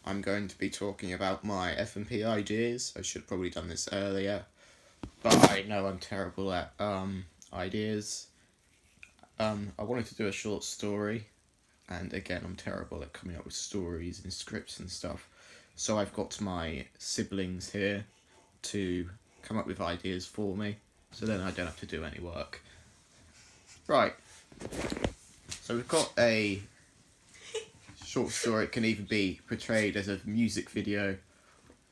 I'm going to be talking about my FMP ideas. I should have probably done this earlier, but I know I'm terrible at ideas. I wanted to do a short story, and again, I'm terrible at coming up with stories and scripts and stuff. So I've got my siblings here to come up with ideas for me, so then I don't have to do any work. Right. So we've got a short story. It can either be portrayed as a music video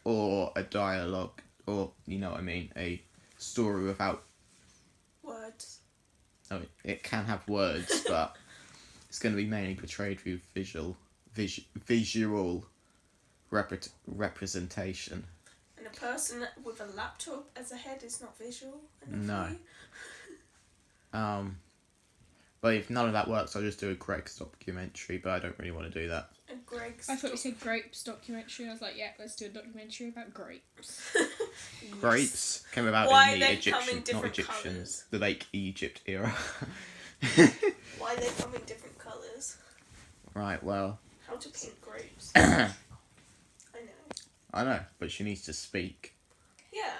or a dialogue, or, you know what I mean, a story without words. Oh, it can have words, but it's going to be mainly portrayed through visual representation. And a person with a laptop as a head is not visual No. For you? But if none of that works, I'll just do a Greg's documentary, but I don't really want to do that. A Greg's I thought you said grapes documentary. I was like, yeah, let's do a documentary about grapes. Grapes came about Why in the they come in Egyptian, not different Egyptians, colours? the late Egypt era. Why they come in different colours? Right, well. How to paint grapes. I know, but she needs to speak. Yeah.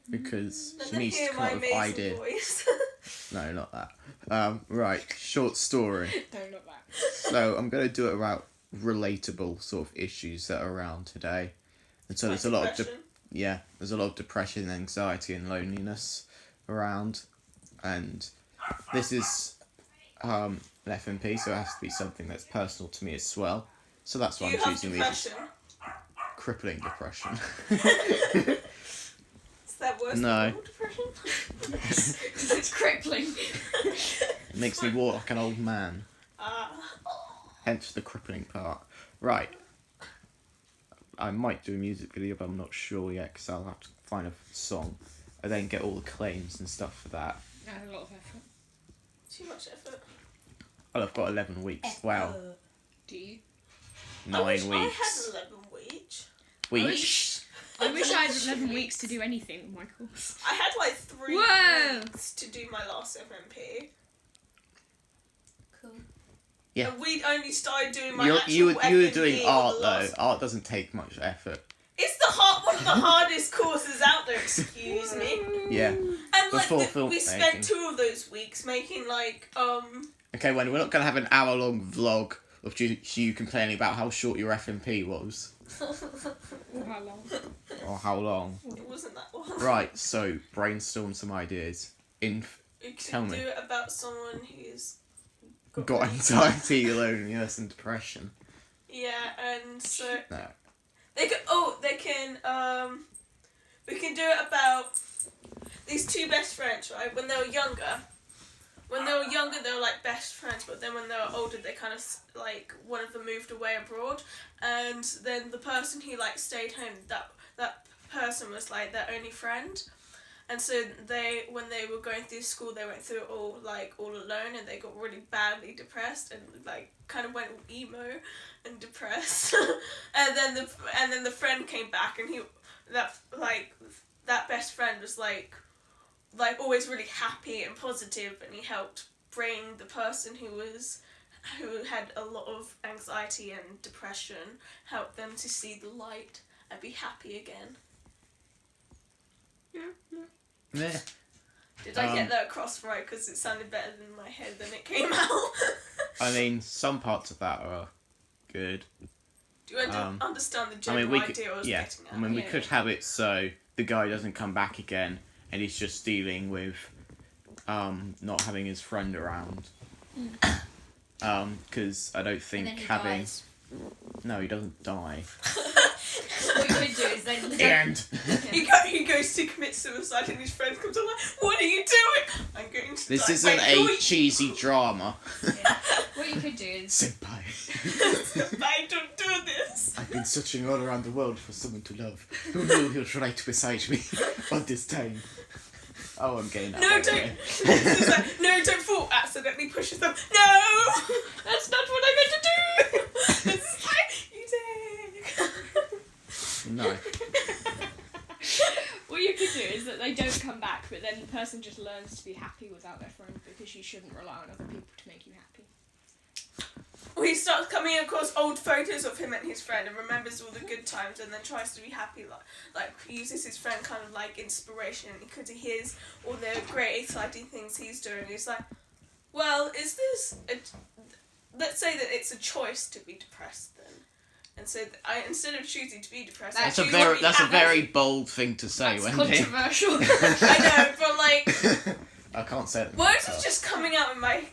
Because Let she them needs to hear come my up with amazing ideas. voice. No, not that. Right, short story. No, not that. So I'm going to do it about relatable sort of issues that are around today. And so Like there's a lot of depression. there's a lot of depression, anxiety and loneliness around. And this is an FMP, so it has to be something that's personal to me as well. So that's why Do you I'm have choosing depression? crippling depression. Is that worse No. than normal depression? It's crippling. It makes me walk like an old man. Hence the crippling part. Right. I might do a music video, but I'm not sure yet, because I'll have to find a song. I then get all the claims and stuff for that. A lot of effort. Too much effort. Well, I've got 11 weeks. Wow. Do you? 9 I wish weeks. I had 11 weeks. Weeks? I wish I had 11 weeks to do anything with my course. I had like 3 Whoa! weeks to do my last FMP. Cool. Yeah. And we'd only started doing my You actual were FMP doing on art, the though. last... Art doesn't take much effort. It's one of the hardest courses out there, excuse me. Yeah. And like, Before film we spent making. 2 of those weeks making like, Okay, Wendy, we're not going to have an hour-long vlog of you complaining about how short your FMP was. Or how long? Or how long. it wasn't that long. Right, so brainstorm some ideas. You Tell could me. do it about someone who's Got anxiety, loneliness, and depression. Yeah, and so No. we can do it about these 2 best friends, right? When they were younger, they were like best friends, but then when they were older, they kind of like one of them moved away abroad, and then the person who like stayed home, that person was like their only friend. And so when they were going through school, they went through it all alone, and they got really badly depressed and like kind of went emo and depressed. and then the friend came back, and that best friend was like always really happy and positive, and he helped bring the person who had a lot of anxiety and depression, help them to see the light and be happy again. Yeah. Did I get that across right? Because it sounded better in my head than it came out. I mean, some parts of that are good. Do you understand the I general mean, we idea I was getting at? I mean, we Yeah. could have it so the guy doesn't come back again, and he's just dealing with not having his friend around. Because I don't think And then he having dies. no, he doesn't die. What you could do is then... And He goes to commit suicide, and his friend comes along. What are you doing? I'm going to this die. isn't Wait, who are a you- cheesy drama. What you could do is... Senpai. I don't do this. I've been searching all around the world for someone to love. Who knew he was right beside me all this time? Oh, I'm getting that. No, by the don't. way. It's like, no, don't fall. Accidentally pushes them. No, that's not what I meant to do. It's like you did. No. What you could do is that they don't come back, but then the person just learns to be happy without their friend, because you shouldn't rely on other people to make you happy. he starts coming across old photos of him and his friend and remembers all the good times and then tries to be happy, like uses his friend kind of like inspiration because he hears all the great exciting things he's doing. He's like, well, let's say that it's a choice to be depressed then. And so instead of choosing to be depressed, That's a I choose to be very happy. bold thing to say, That's Wendy. controversial. I know, but like I can't say it. words are just coming out in my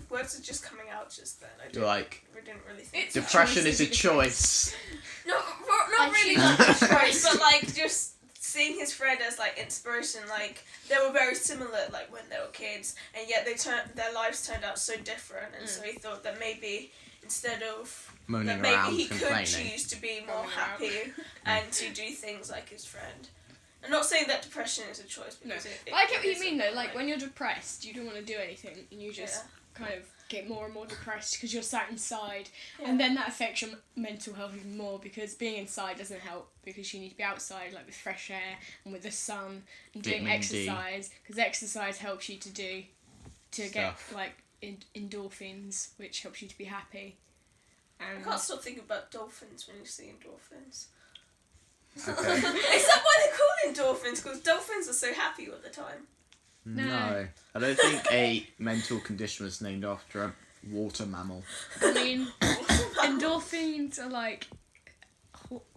words are just coming out just then. I You're like, didn't really think. It's a depression choice is a to be choice. No, not I really choose that not much, to. but like just seeing his friend as like inspiration. Like they were very similar, like when they were kids, and yet their lives turned out so different. And so he thought that maybe instead of Moaning that maybe around, he could complaining. choose to be more Moaning around. happy and to do things like his friend. I'm not saying that depression is a choice No, because it I get what you is mean though. Like like when you're depressed, you don't want to do anything, and you just kind of get more and more depressed because you're sat inside, and then that affects your mental health even more because being inside doesn't help because you need to be outside, like with fresh air and with the sun and doing Vitamin D. exercise because exercise helps you to get Stuff. like endorphins, which helps you to be happy. I can't stop thinking about dolphins when you see endorphins. Okay. Is that why they're called endorphins? Because dolphins are so happy all the time. No. I don't think a mental condition was named after a water mammal. I mean, endorphins are like,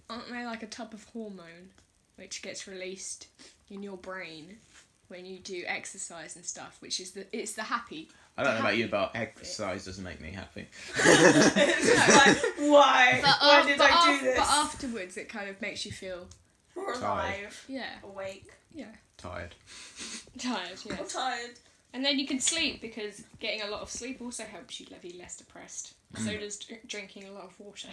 aren't they like a type of hormone which gets released in your brain when you do exercise and stuff, which is it's the happy. I don't know about you, but exercise doesn't make me happy. It's like, why? Why did I do this? But afterwards, it kind of makes you feel More alive, yeah, awake, Tired. tired. or Yes. tired. And then you can sleep because getting a lot of sleep also helps you be less depressed. So does drinking a lot of water.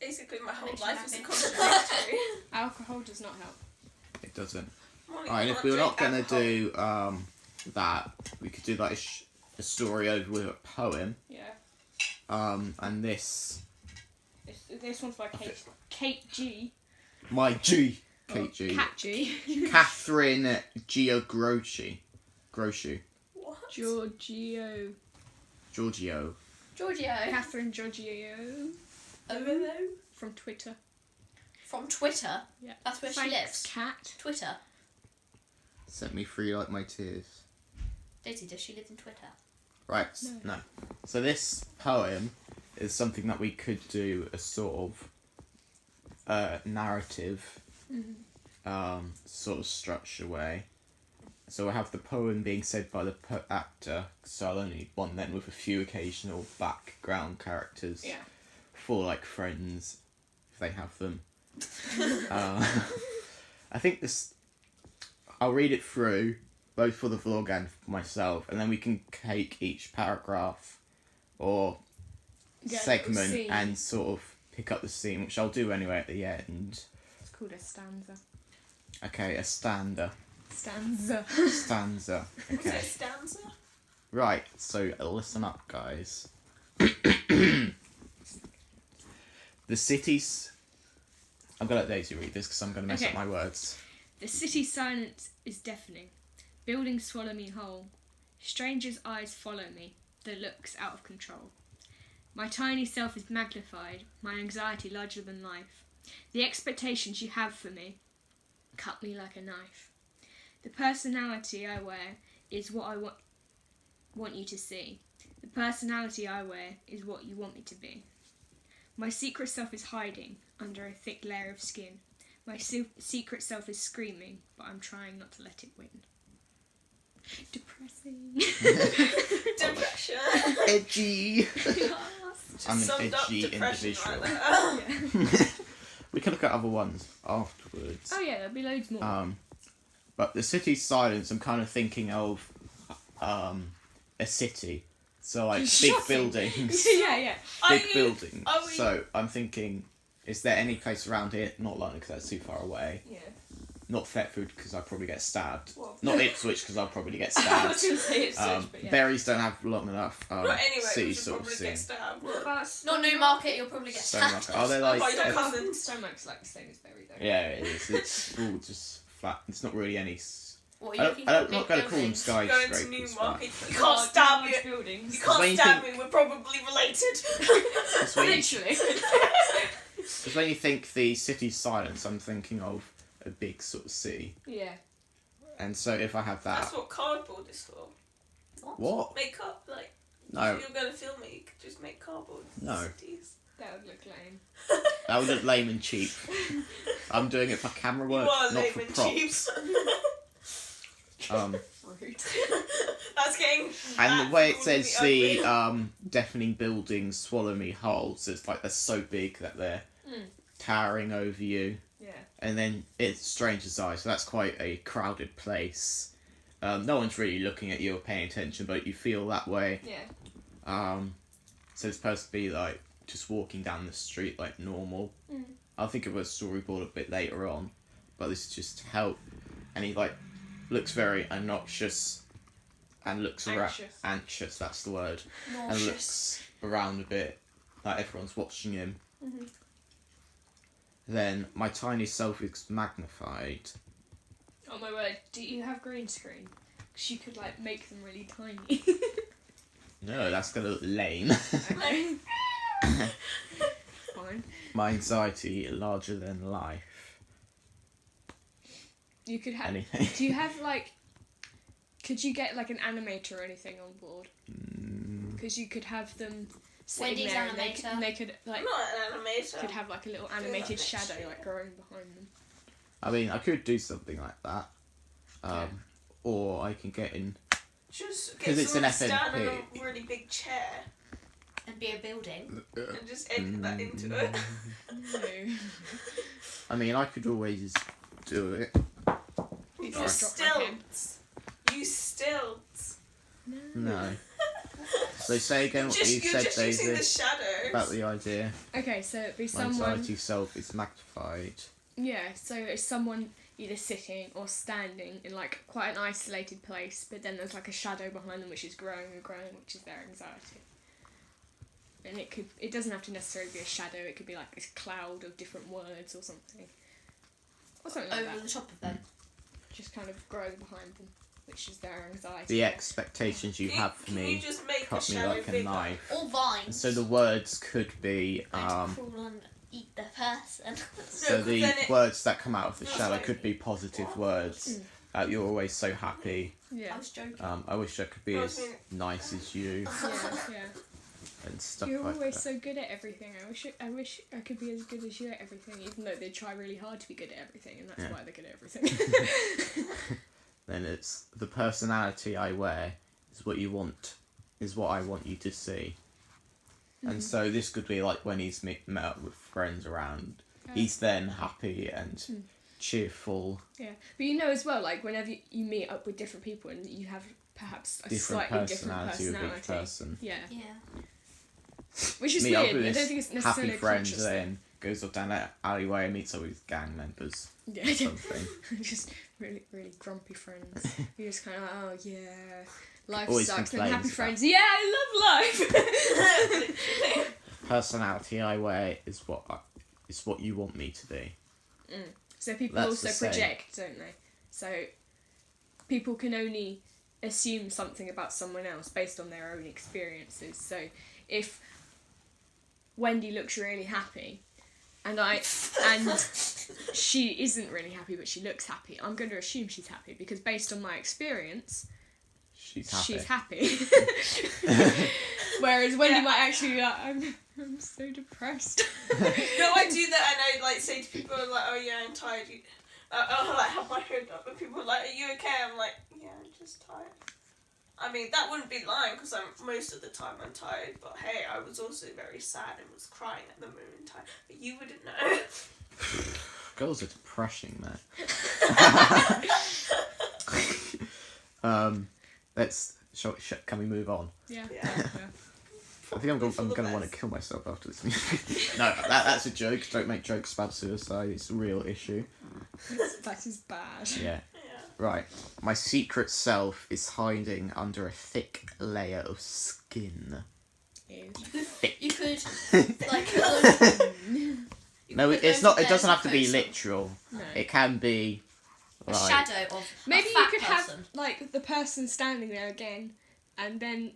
Basically, my whole Makes you life is a happy. contradictory. Alcohol does not help. It doesn't. Molly, Alright, you if can't we were drink not gonna alcohol. do that, we could do like a story over with a poem. Yeah. And this This one's by Kate G. my G, Or Kate G, Cat G. Catherine Giagrosci, What? Giorgio. Giorgio. Giorgio. Catherine Giorgio. Hello? From Twitter. From Twitter. Yeah. That's where she Thanks, lives. Cat. Twitter. Set me free like my tears. Daisy, does she live in Twitter? Right, No. no. So this poem is something that we could do a sort of narrative, sort of structure way. So we'll have the poem being said by the actor, so I'll only want then with a few occasional background characters Yeah. for like friends, if they have them. I think this, I'll read it through, both for the vlog and for myself, and then we can take each paragraph or Get a segment little scene. and sort of pick up the scene, which I'll do anyway at the end. It's called a stanza. Okay, a stanza. Stanza. Stanza. Was it Okay. a stanza? Right, so listen up, guys. The city's... I'm going to let Daisy read this because I'm going to mess Okay. up my words. The city's silence is deafening. Buildings swallow me whole. Strangers' eyes follow me, their looks out of control. My tiny self is magnified, my anxiety larger than life. The expectations you have for me cut me like a knife. The personality I wear is what I want you to see. The personality I wear is what you want me to be. My secret self is hiding under a thick layer of skin. My secret self is screaming, but I'm trying not to let it win. Depressing. Depression. Edgy! Just I'm an summed up edgy depression individual. right there. We can look at other ones afterwards. Oh yeah, there'll be loads more. But the city's silence, I'm kind of thinking of a city. So like big Shocking. buildings. yeah. Big buildings. are we- So I'm thinking, is there any place around here? Not London because that's too far away. Yeah. Not Thetford because I'll probably get stabbed. Well, Not Ipswich because I'll probably get I was stabbed. going to say it's such, but yeah. Berries don't have long enough not anyway, we city should sort of probably scene. get stabbed. What about Not Newmarket, you'll probably get Stone stabbed. Market. Are they like? Oh, you don't cousins. Stonemark's like the same as Berry though. Yeah, it is. It's all just flat. It's not really any What are you looking I'm for? not going to call them Buildings? Going to skyscrapers. Newmarket. but- You can't stab me. buildings. You can't when you stab think- me. We're probably related. It's when you- Literally. Because when you think the city's silence, I'm thinking of a big sort of city. Yeah. And so if I have that... That's what cardboard is for. What? Make up, like, No. if you're going to film it, you could just make cardboard No. cities. That would look lame. That would look lame and cheap. I'm doing it for camera You work, are not lame for and props. cheap. Rude. That's getting. And the way it absolutely says ugly. the deafening buildings swallow me whole, so it's like they're so big that they're towering over you. Yeah. And then it's Stranger's Eye, so that's quite a crowded place. No one's really looking at you or paying attention, but you feel that way. Yeah. So it's supposed to be like just walking down the street like normal. I'll think of a storyboard a bit later on, but this is just how. And he like looks very obnoxious and looks around. Anxious. Anxious, that's the word. And Nauseous. looks around a bit like everyone's watching him. Then my tiny self is magnified. Oh my word, do you have green screen? Because you could like make them really tiny. No, that's gonna look lame. Okay. Fine. My anxiety larger than life. You could have. Anything. Do you have like? Could you get like an animator or anything on board? Because you could have them sitting Wendy's there animator. and they could like I'm not an animator. could have like a little that animated next shadow year. like growing behind them. I mean, I could do something like that. Or I can get in. Just 'Cause get it's an someone to stand in FMP. a really big chair And be a building. and just edit that into it. No. I mean, I could always do it. You You just drop my pen. stilts. You stilts. No. So say again what you You're said, just using the Daisy, shadows. about the idea. Okay, so it'd be My someone. anxiety self is magnified. Yeah, so it's someone either sitting or standing in like quite an isolated place, but then there's like a shadow behind them which is growing and growing, which is their anxiety. And it doesn't have to necessarily be a shadow, it could be like a cloud of different words or something. Or something like Over that. the top of them. Just kind of growing behind them, which is their anxiety. The expectations you have for Can me you just make cut the me shadow like a bigger? knife. All vines. So the words could be Going to crawl and eat the person. so but the then it- words that come out of the That's shadow like- could be positive words. You're always so happy. Yeah. I was joking. I wish I could be I as mean- nice as you Yeah. and stuff You're like always that. so good at everything. I wish I could be as good as you at everything, even though they try really hard to be good at everything, and that's Yeah. why they're good at everything. Then it's the personality I wear is what you want, is what I want you to see. And so this could be like when he's met up with friends around. He's then happy and cheerful. Yeah, but you know as well, like whenever you meet up with different people and you have perhaps a Different slightly different personality with personality. each person. Yeah, Yeah. Meet which is up weird. with I his don't think it's necessarily happy a friends, conscious then goes up down that alleyway and meets up with gang members thing. or Yeah, something. just really, really grumpy friends. You're just kind of like, oh yeah, life Always sucks. And complains happy about- friends, yeah, I love life. Personality I wear is what you want me to be. So people That's also the same. project, don't they? So people can only assume something about someone else based on their own experiences. So if Wendy looks really happy and she isn't really happy but she looks happy, I'm going to assume she's happy because based on my experience, She's happy. she's happy. Whereas Wendy Yeah. might actually be like, I'm so depressed. No, I do that, and I like say to people like, "Oh yeah, I'm tired." I like have my hood up, and people are like, "Are you okay?" I'm like, "Yeah, I'm just tired." I mean, that wouldn't be lying because most of the time I'm tired. But hey, I was also very sad and was crying at the moment time. But you wouldn't know. Girls are depressing, man. Can we move on? Yeah. Yeah. I think For I'm the gonna want to best. kill myself after this. No, that's a joke. Don't make jokes about suicide. It's a real issue. That is bad. Yeah. Yeah. Right. My secret self is hiding under a thick layer of skin. Ew. You could like you No, could it's go not. to It doesn't bed have to be and post literal. No. It can be a like shadow of Maybe a you fat could have person. like the person standing there again, and then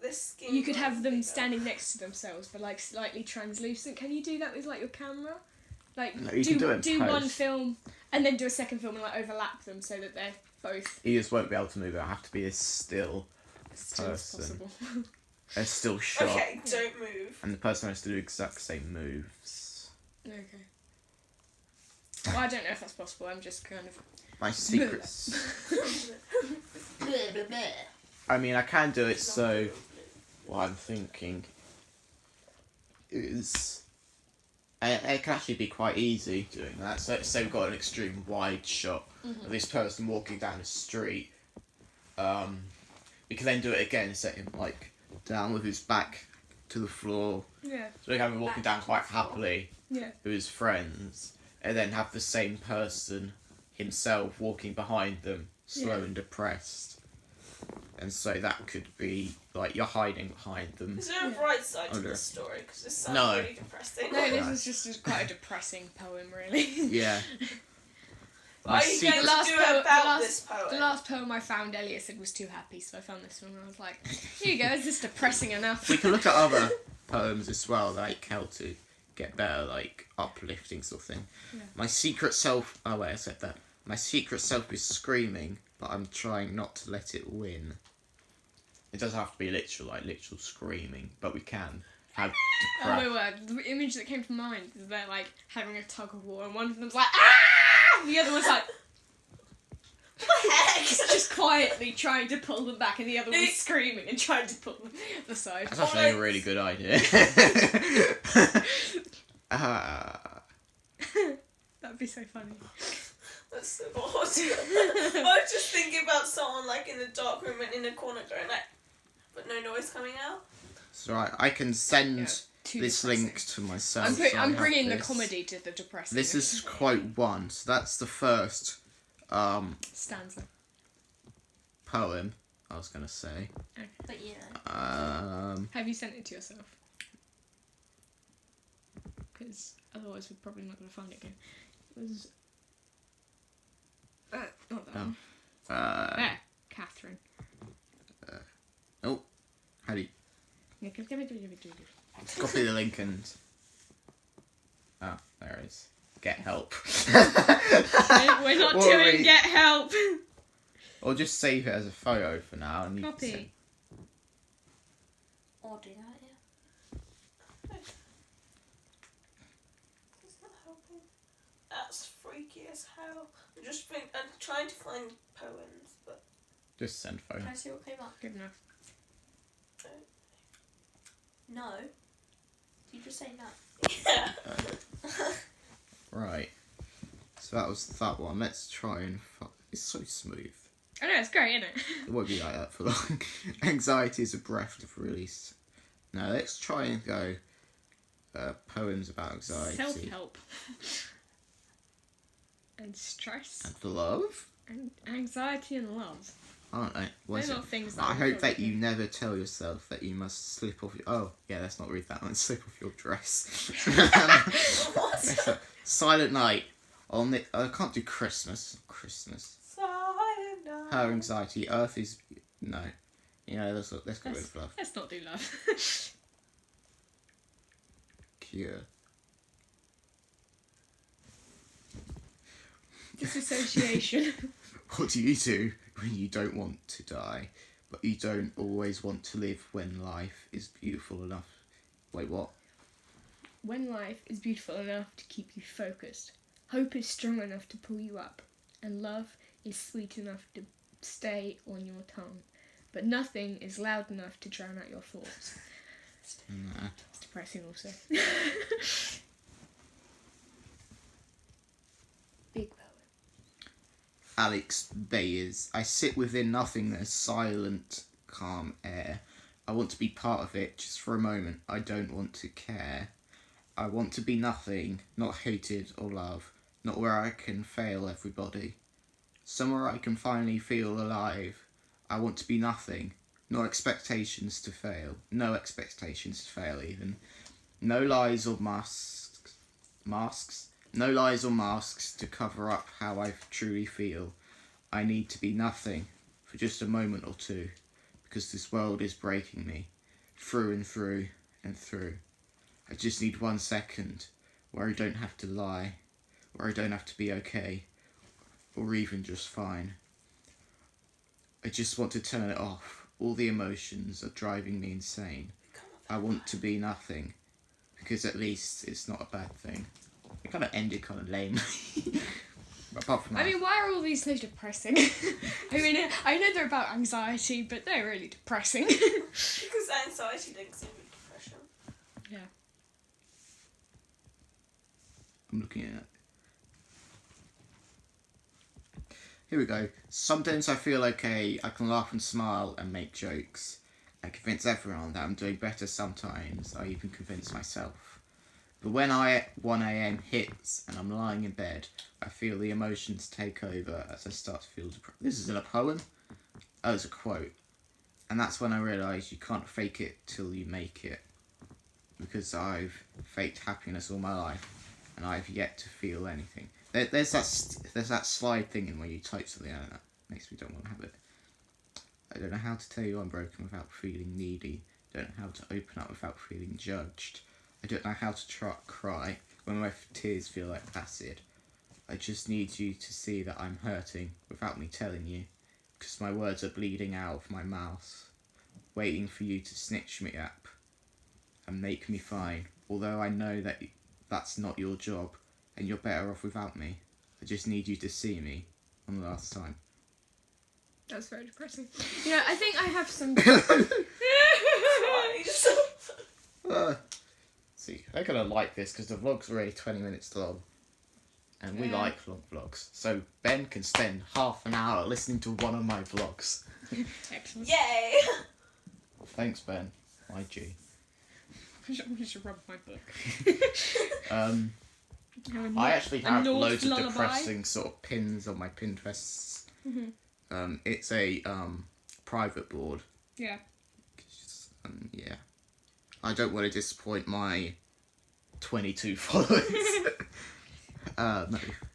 This skin you could have them bigger. standing next to themselves, but like slightly translucent. Can you do that with like your camera? Like No, you can do it in one post. film and then do a second film and like overlap them so that they're both You just won't be able to move. It'll have to be as still still as person. possible. as still shot, Okay, don't move. and the person has to do exact same moves. Okay. Well, I don't know if that's possible. I'm just kind of. My secrets. Blah, blah, blah. I mean, I can do it. So what I'm thinking is, it can actually be quite easy doing that. So say we've got an extreme wide shot of this person walking down the street. We can then do it again, set him like down with his back to the floor. Yeah. So we have him walking down quite happily Yeah. with his friends, and then have the same person himself walking behind them, slow Yeah. and depressed. And so that could be like you're hiding behind them. Is there a Yeah. bright side to Okay. this story? Because this sounds No. really depressing. No, this is just quite a depressing poem, really. Yeah. What are you secret- going The to last do poem- about the last- this poem? The last poem I found, Elliot said was too happy, so I found this one and I was like, here you go, it's just depressing enough. We can look at other poems as well, like how to get better, like uplifting sort of thing. Yeah. My secret self. Oh wait, I said that. My secret self is screaming, but I'm trying not to let it win. It doesn't have to be literal, like literal screaming, but we can have. Oh my word, the image that came to mind is they're like having a tug of war and one of them's like, ah! And the other one's like, What the heck? just quietly trying to pull them back and the other one's screaming and trying to pull them the side. That's actually a really good idea. That'd be so funny. That's so odd. I was just thinking about someone like in the dark room and in a corner going like, but no noise coming out. So I can send Yeah, too this depressing. link to myself. I'm, so I I'm have bringing the this. comedy to the depressing. This is quote 1, so that's the first stanza. poem I was gonna say. But yeah. Have you sent it to yourself? Because otherwise we're probably not going to find it again. It was. Not that one. There, Catherine. How do you Yeah, copy the link and? Oh, there it is. Get help. We're not What doing we- get help. Or just save it as a photo for now and you can Copy. send- Or do that, yeah. It's not helping. That's freaky as hell. I'm trying to find poems, but just send photo. Can I see what came up? Good enough. No. Did you just say no? yeah. Right. So that was that one. Let's try and. It's so smooth. I know, it's great, isn't it? It won't be like that for long. Anxiety is a breath of release. Now let's try and go. Poems about anxiety Self-help. And stress. and love. And anxiety and love. Aren't they? What is They're it? not things that I I'm hope that probably- you never tell yourself that you must slip off your... Oh, yeah, let's not read that one. Slip off your dress. What? Silent night. On the... I can't do Christmas. Christmas. Silent night. Her anxiety. Earth is... No. Yeah, let's go with love. Let's not do love. Cure. Disassociation. What do you do when you don't want to die, but you don't always want to live when life is beautiful enough? Wait, what? When life is beautiful enough to keep you focused, hope is strong enough to pull you up, and love is sweet enough to stay on your tongue, but nothing is loud enough to drown out your thoughts. Nah. It's depressing also. Big poem. Alex Bayes. I sit within nothingness, silent, calm air. I want to be part of it, just for a moment. I don't want to care. I want to be nothing, not hated or loved, not where I can fail everybody. Somewhere I can finally feel alive. I want to be nothing, no expectations to fail. No expectations to fail even. No lies or masks. Masks? No lies or masks to cover up how I truly feel. I need to be nothing for just a moment or two, because this world is breaking me through and through and through. I just need 1 second where I don't have to lie, where I don't have to be okay, or even just fine. I just want to turn it off. All the emotions are driving me insane. I want to be nothing, because at least it's not a bad thing. It kind of ended kind of lame. Apart from that. I mean, why are all these so depressing? I mean, I know they're about anxiety, but they're really depressing. Because anxiety links in with depression. Yeah. I'm looking at it. Here we go. Sometimes I feel okay. I can laugh and smile and make jokes. I convince everyone that I'm doing better sometimes. I even convince myself. But when 1 a.m. hits and I'm lying in bed, I feel the emotions take over as I start to feel depressed. This is in a poem? Oh, it's a quote. And that's when I realise you can't fake it till you make it. Because I've faked happiness all my life, and I've yet to feel anything. There's that slide thing in where you type something out, and that makes me don't want to have it. I don't know how to tell you I'm broken without feeling needy. I don't know how to open up without feeling judged. I don't know how to cry when my tears feel like acid. I just need you to see that I'm hurting without me telling you, because my words are bleeding out of my mouth, waiting for you to snitch me up and make me fine, although I know that that's not your job and you're better off without me. I just need you to see me one last time. That's very depressing. You know, I think I have some... See, they're going to like this because the vlog's already 20 minutes long. And we like long vlogs. So Ben can spend half an hour listening to one of my vlogs. Excellent. Yay! Thanks, Ben. My G. I should rub my book. I actually have Norse loads of lullaby. depressing sort of pins on my Pinterest. Mm-hmm. It's a private board. Yeah. Yeah. I don't want to disappoint my 22 followers. No.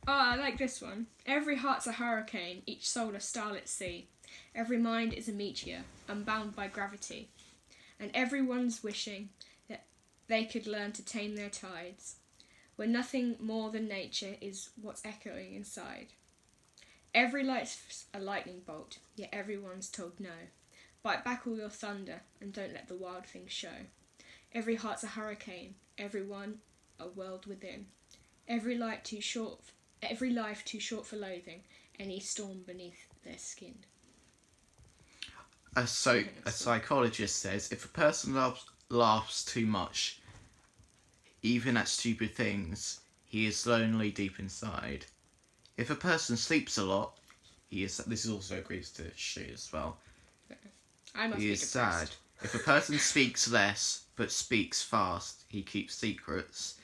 Oh, I like this one. Every heart's a hurricane, each soul a starlit sea. Every mind is a meteor, unbound by gravity. And everyone's wishing that they could learn to tame their tides, where nothing more than nature is what's echoing inside. Every light's a lightning bolt, yet everyone's told no. Bite back all your thunder, and don't let the wild things show. Every heart's a hurricane, everyone a world within. Every life too short for loathing, any storm beneath their skin. A psychologist says if a person laughs too much, even at stupid things, he is lonely deep inside. If a person sleeps a lot, he is. This also agrees to she as well. I must He be is depressed. sad. If a person speaks less but speaks fast, he keeps secrets.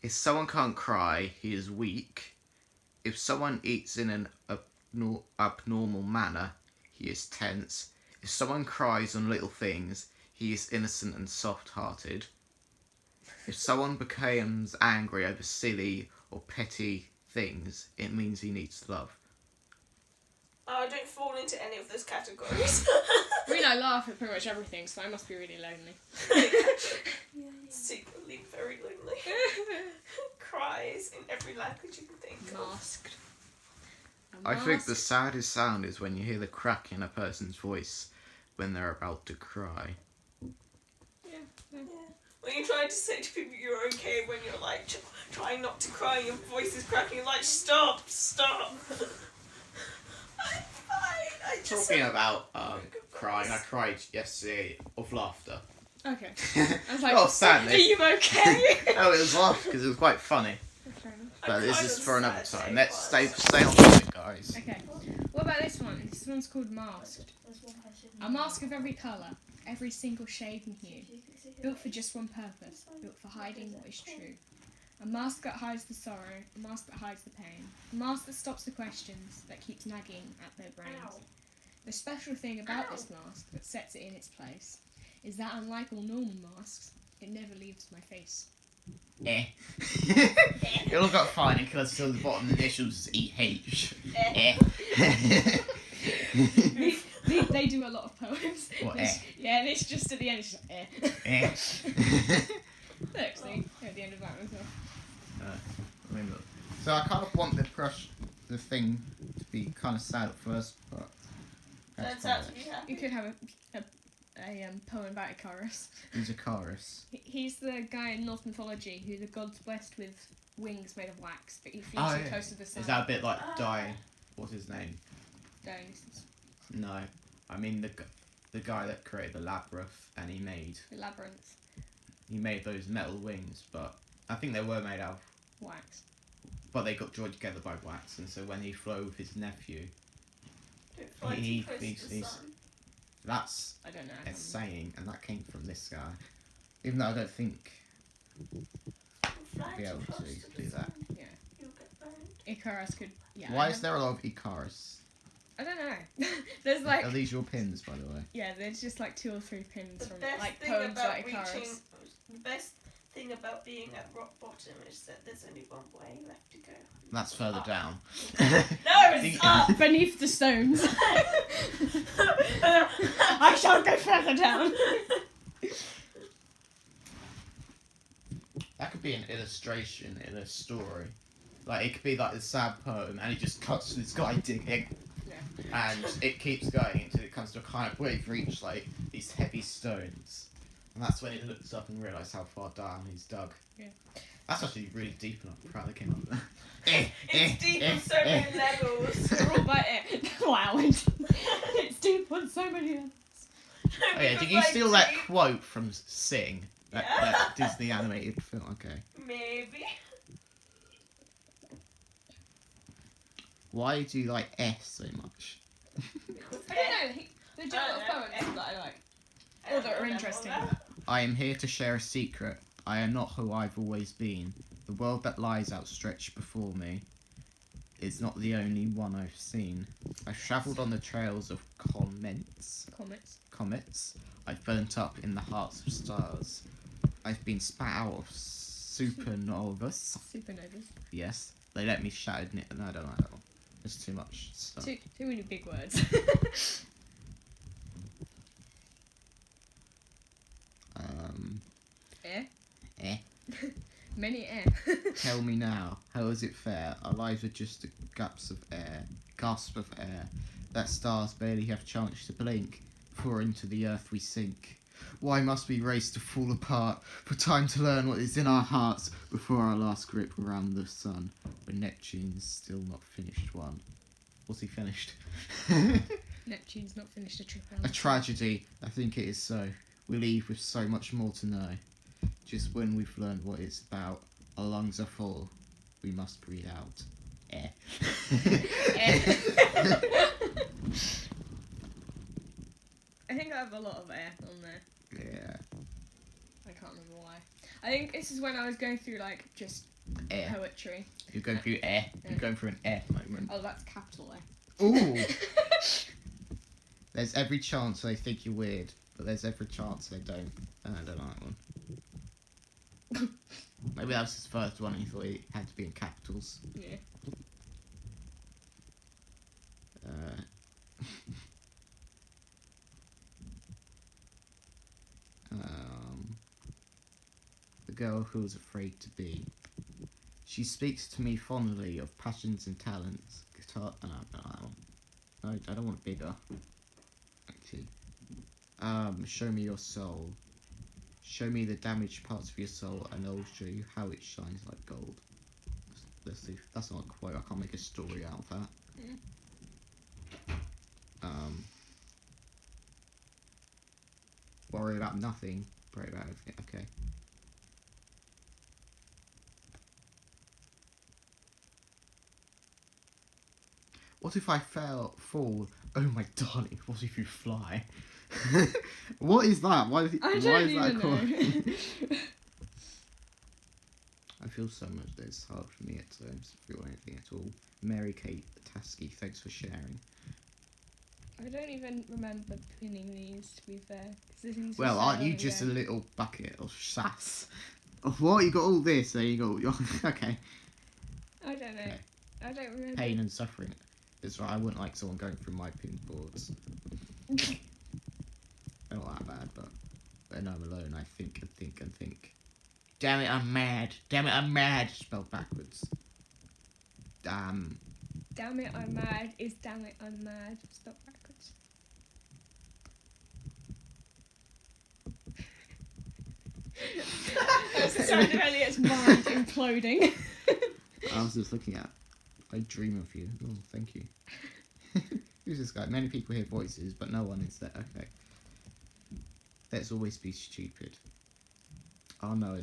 If someone can't cry, he is weak. If someone eats in an abnormal manner, he is tense. If someone cries on little things, he is innocent and soft-hearted. If someone becomes angry over silly or petty things, it means he needs love. I don't fall into any of those categories. I mean, I laugh at pretty much everything, so I must be really lonely. Secretly very lonely. Cries in every language you can think of. Masked. I think the saddest sound is when you hear the crack in a person's voice when they're about to cry. Yeah. When you're trying to say to people you're okay when you're like trying not to cry and your voice is cracking, you're like, stop. I'm fine. I just Talking about crying, I cried yesterday of laughter. Okay. I was like, Oh, sadness. are you okay? No, it was laughter because it was quite funny. Fair enough. But this cried is on for another Saturday time. Let's once. stay on topic, guys. Okay. What about this one? This one's called Masked. A mask of every colour, every single shade and hue, built for just one purpose, built for hiding what is true. A mask that hides the sorrow, a mask that hides the pain, a mask that stops the questions, that keeps nagging at their brains. The special thing about this mask that sets it in its place is that unlike all normal masks, it never leaves my face. Eh. It all got fine because till the bottom initials is EH. They do a lot of poems. What, Yeah, and it's just at the end, it's just Actually, at the end of that as well. So I kind of want the thing to be kind of sad at first, but Turns out to be happy. You could have a poem about Icarus. Who's Icarus? He's the guy in Norse mythology who the gods blessed with wings made of wax, but he flew too close to the sun. Is that a bit like what's his name? Dionysus. No, I mean the guy that created the labyrinth, and he made those metal wings, but I think they were made out of wax. But they got joined together by wax, and so when he flew with his nephew, He's that's I don't know. a saying, and that came from this guy. Even though I don't think he'd be able to do that. Yeah. Icarus could. Yeah. Why is there a lot of Icarus? I don't know. There's like. Are these your pins, by the way? Yeah, there's just like 2 or 3 pins The from best like thing poems about about Icarus. the best thing about being at rock bottom is that there's only one way left to go. That's further down. No, it's up! Beneath the stones. I shall go further down. That could be an illustration in a story. Like, it could be like a sad poem, and it just cuts to this guy digging. Yeah. And it keeps going until it comes to a kind of where you've reached, like, these heavy stones. And that's when it looks up and realises how far down he's dug. Yeah. That's actually really deep, and I'm proud they came up with that. It's deep on so many levels. We're all by it. Wow. It's deep on so many levels. Oh yeah, did you steal that quote from Sing? That Disney animated film? Okay. Maybe. Why do you like S so much? I don't know. They do a lot of poems that I like. Or that are interesting. I am here to share a secret. I am not who I've always been. The world that lies outstretched before me is not the only one I've seen. I've travelled on the trails of comets. I've burnt up in the hearts of stars. I've been spat out of supernovas. Yes. They let me shattered. No, I don't like that one. There's too much stuff. Too many big words. Many air. Tell me now, how is it fair? Our lives are just gasps of air, that stars barely have chance to blink, for into the earth we sink. Why must we race to fall apart, for time to learn what is in our hearts, before our last grip around the sun, when Neptune's still not finished one? Was he finished? Neptune's not finished a trip around. A tragedy, I think it is so. We leave with so much more to know. Just when we've learned what it's about, our lungs are full, we must breathe out air. I think I have a lot of air on there. Yeah. I can't remember why. I think this is when I was going through like just Air. poetry. You're going through air. You're going through an air moment. Oh, that's capital A. Ooh. There's every chance they think you're weird, but there's every chance they don't. I don't like that one. Maybe that was his first one and he thought it had to be in capitals. Yeah. The girl who was afraid to be. She speaks to me fondly of passions and talents. Guitar. No, I don't want bigger. Actually. Show me your soul. Show me the damaged parts of your soul, and I'll show you how it shines like gold. Let's see. That's not a quote. I can't make a story out of that. Worry about nothing. Pray about everything. Okay. What if I fall? Oh my darling, what if you fly? What is that? Why is that called? I feel so much that it's hard for me at times to feel anything at all. Mary Kate Tasky, thanks for sharing. I don't even remember pinning these, to be fair. Well, aren't you just a little bucket of sass? Oh, what? You got all this, there you go. Okay. I don't know. Okay. I don't remember. Pain and suffering. It's right. I wouldn't like someone going through my pin boards. They're not that bad, but when I'm alone, I think and think and think. Damn it, I'm mad. Damn it, I'm mad. Spelled backwards. Damn. Damn it, I'm mad is damn it, I'm mad. Spelled backwards. That's the sound of Elliot's mind imploding. I was just looking at. I dream of you. Oh, thank you. Who's this guy? Many people hear voices, but no one is there. Okay. Let's always be stupid. Oh no,